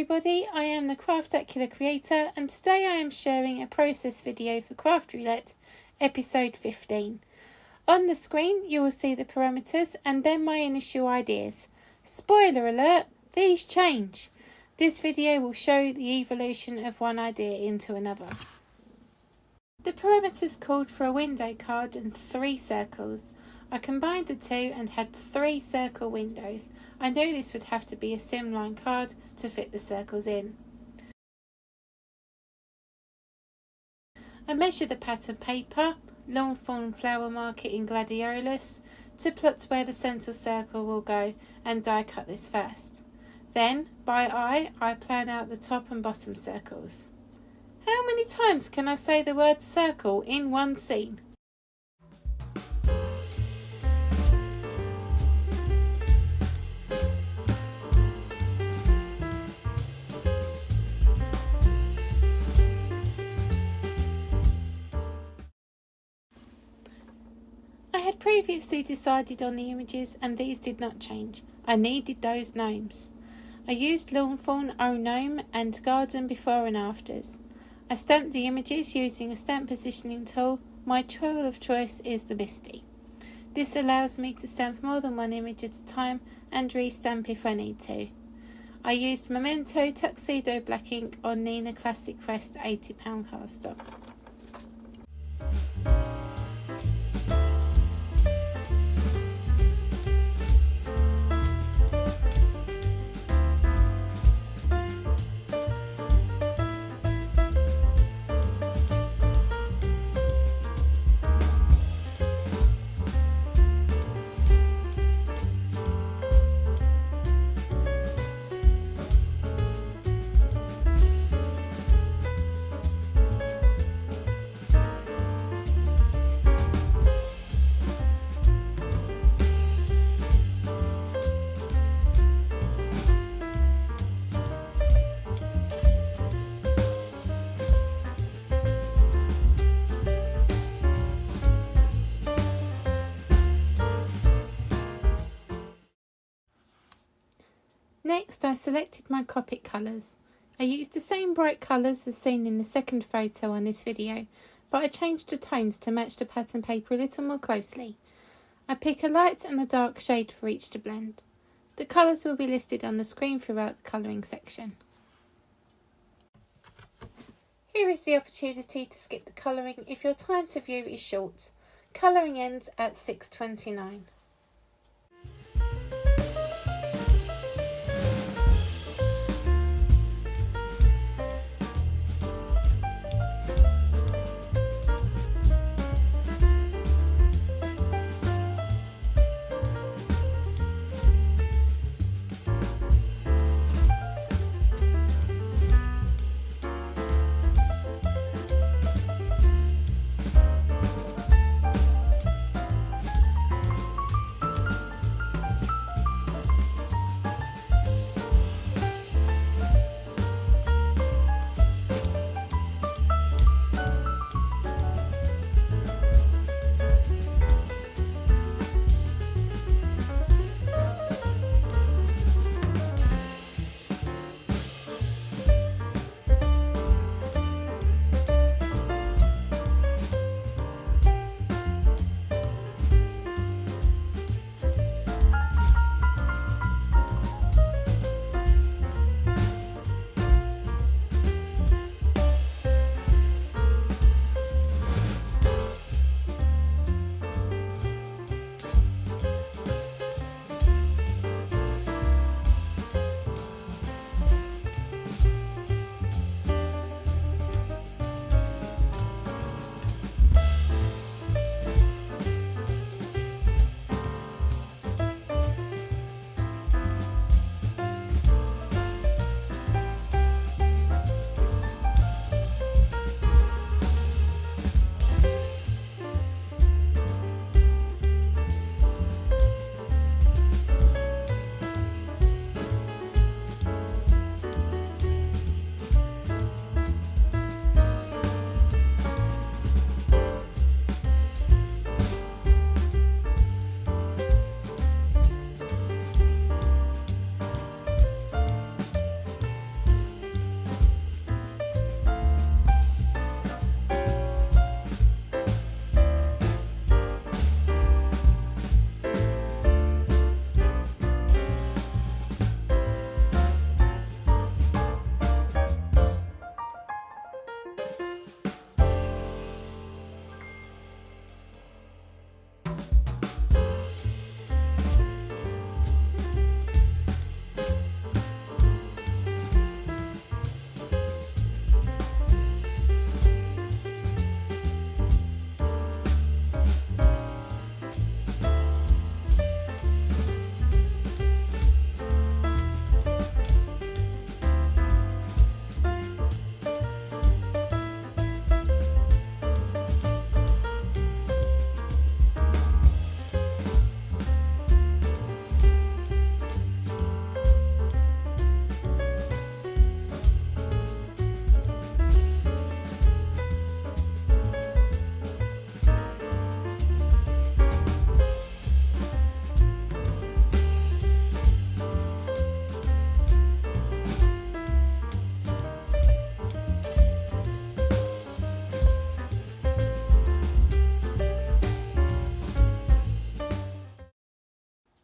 everybody, I am the Craftacular creator and today I am sharing a process video for Craft Roulette episode 15. On the screen you will see the parameters and then my initial ideas. Spoiler alert, these change. This video will show the evolution of one idea into another. The parameters called for a window card and 3 circles. I combined the two and had 3 circle windows. I knew this would have to be a Slimline card to fit the circles in. I measured the pattern paper, long fawn flower marker in gladiolus, to plot where the centre circle will go and die cut this first. Then, by eye, I plan out the top and bottom circles. How many times can I say the word circle in one scene? I had previously decided on the images and these did not change. I needed those gnomes. I used Lawnfawn, Gnome and Garden before and afters. I stamped the images using a stamp positioning tool. My tool of choice is the Misty. This allows me to stamp more than one image at a time and re-stamp if I need to. I used Memento Tuxedo Black ink on Neenah Classic Crest £80 cardstock. Next, I selected my Copic colours. I used the same bright colours as seen in the second photo on this video, but I changed the tones to match the pattern paper a little more closely. I pick a light and a dark shade for each to blend. The colours will be listed on the screen throughout the colouring section. Here is the opportunity to skip the colouring if your time to view is short. Colouring ends at 6:29.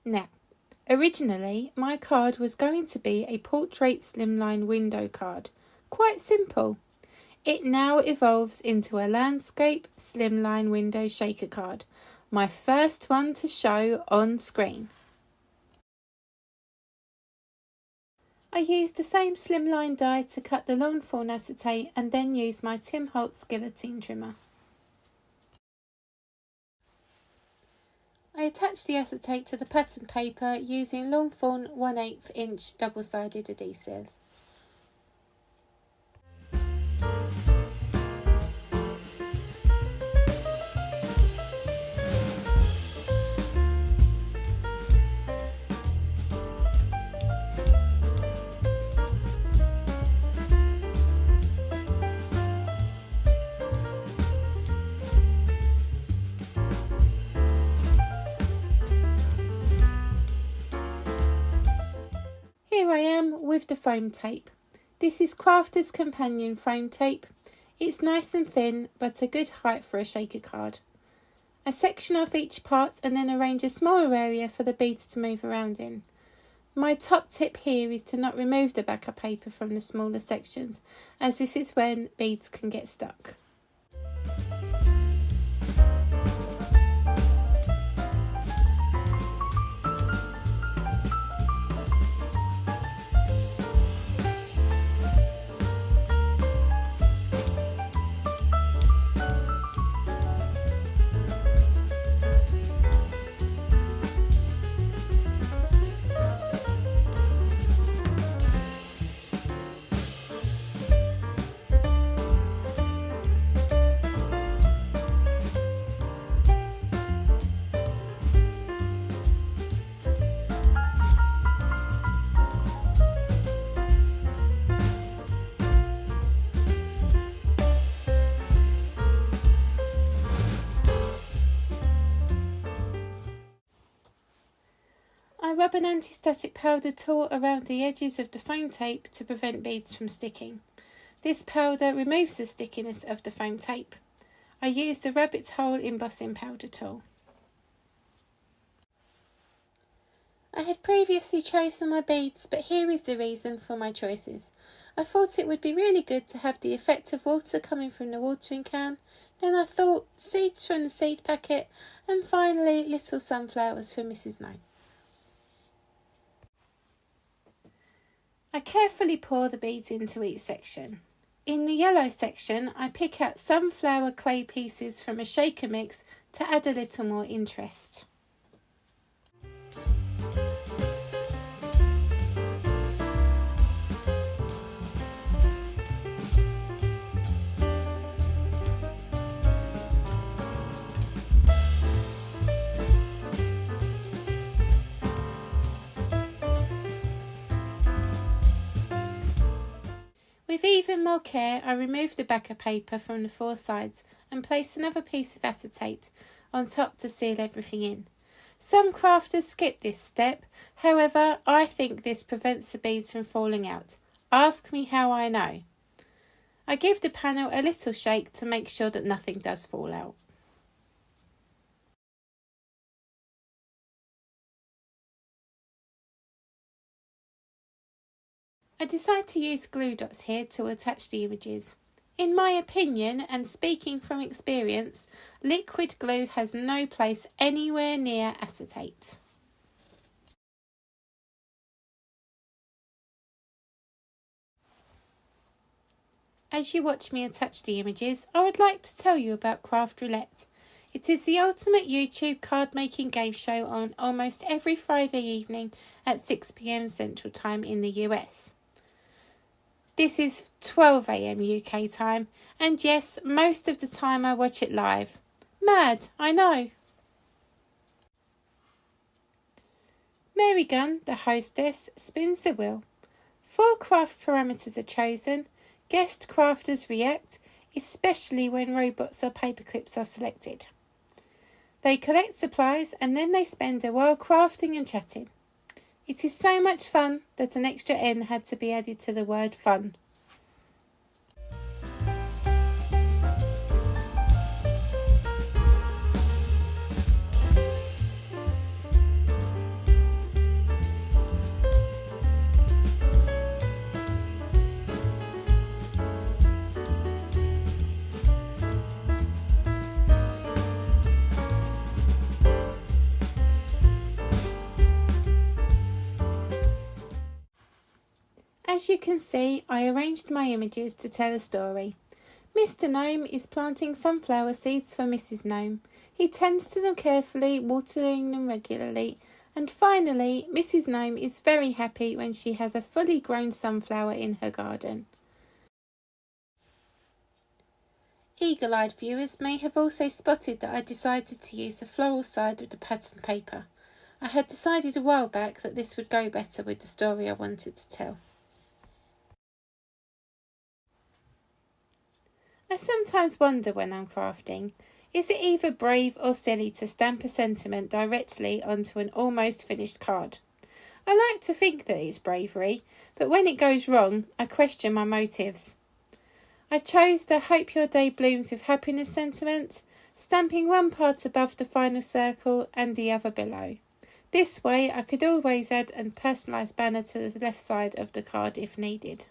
Now, originally my card was going to be a portrait slimline window card. Quite simple. It now evolves into a landscape slimline window shaker card. My first one to show on screen. I used the same slimline die to cut the long fawn acetate and then used my Tim Holtz guillotine trimmer. I attached the acetate to the pattern paper using long fawn 1/8 inch double-sided adhesive. Here I am with the foam tape. This is Crafter's Companion foam tape. It's nice and thin, but a good height for a shaker card. I section off each part and then arrange a smaller area for the beads to move around in. My top tip here is to not remove the backer paper from the smaller sections, as this is when beads can get stuck. I rub an anti-static powder tool around the edges of the foam tape to prevent beads from sticking. This powder removes the stickiness of the foam tape. I use the rabbit hole embossing powder tool. I had previously chosen my beads, but here is the reason for my choices. I thought it would be really good to have the effect of water coming from the watering can. Then I thought seeds from the seed packet, and finally little sunflowers for Mrs. Gnome. I carefully pour the beads into each section. In the yellow section, I pick out sunflower clay pieces from a shaker mix to add a little more interest. With even more care, I remove the backer paper from the four sides and place another piece of acetate on top to seal everything in. Some crafters skip this step, however, I think this prevents the beads from falling out. Ask me how I know. I give the panel a little shake to make sure that nothing does fall out. I decide to use glue dots here to attach the images. In my opinion, and speaking from experience, liquid glue has no place anywhere near acetate. As you watch me attach the images, I would like to tell you about Roulette. It is the ultimate YouTube card making game show on almost every Friday evening at 6 PM Central Time in the US. This is 12 AM UK time, and yes, most of the time I watch it live. Mad, I know. Mary Gunn, the hostess, spins the wheel. 4 craft parameters are chosen. Guest crafters react, especially when robots or paper clips are selected. They collect supplies and then they spend a while crafting and chatting. It is so much fun that an extra N had to be added to the word fun. As you can see, I arranged my images to tell a story. Mr. Gnome is planting sunflower seeds for Mrs. Gnome. He tends to them carefully, watering them regularly, and finally Mrs. Gnome is very happy when she has a fully grown sunflower in her garden. Eagle-eyed viewers may have also spotted that I decided to use the floral side of the pattern paper. I had decided a while back that this would go better with the story I wanted to tell. I sometimes wonder when I'm crafting, is it either brave or silly to stamp a sentiment directly onto an almost finished card? I like to think that it's bravery, but when it goes wrong, I question my motives. I chose the Hope Your Day Blooms with Happiness sentiment, stamping one part above the final circle and the other below. This way I could always add a personalised banner to the left side of the card if needed.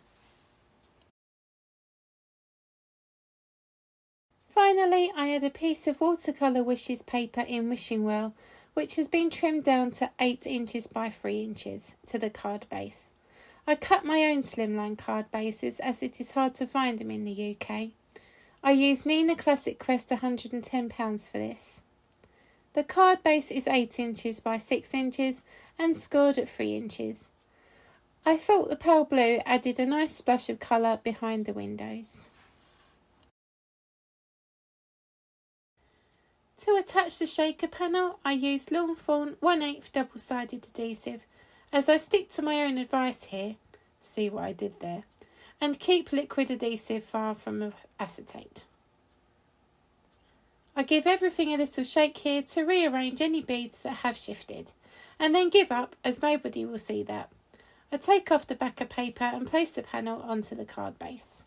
Finally, I add a piece of watercolour wishes paper in wishing well, which has been trimmed down to 8 inches by 3 inches to the card base. I cut my own Slimline card bases as it is hard to find them in the UK. I used Neenah Classic Crest £110 for this. The card base is 8 inches by 6 inches and scored at 3 inches. I thought the pale blue added a nice splash of colour behind the windows. To attach the shaker panel, I used Long Fawn 1/8 double-sided adhesive, as I stick to my own advice here, see what I did there, and keep liquid adhesive far from acetate. I give everything a little shake here to rearrange any beads that have shifted, and then give up as nobody will see that. I take off the back of paper and place the panel onto the card base.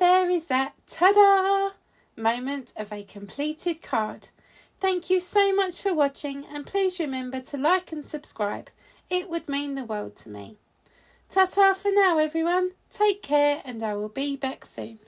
There is that ta-da moment of a completed card. Thank you so much for watching, and please remember to like and subscribe. It would mean the world to me. Ta-ta for now everyone, take care, and I will be back soon.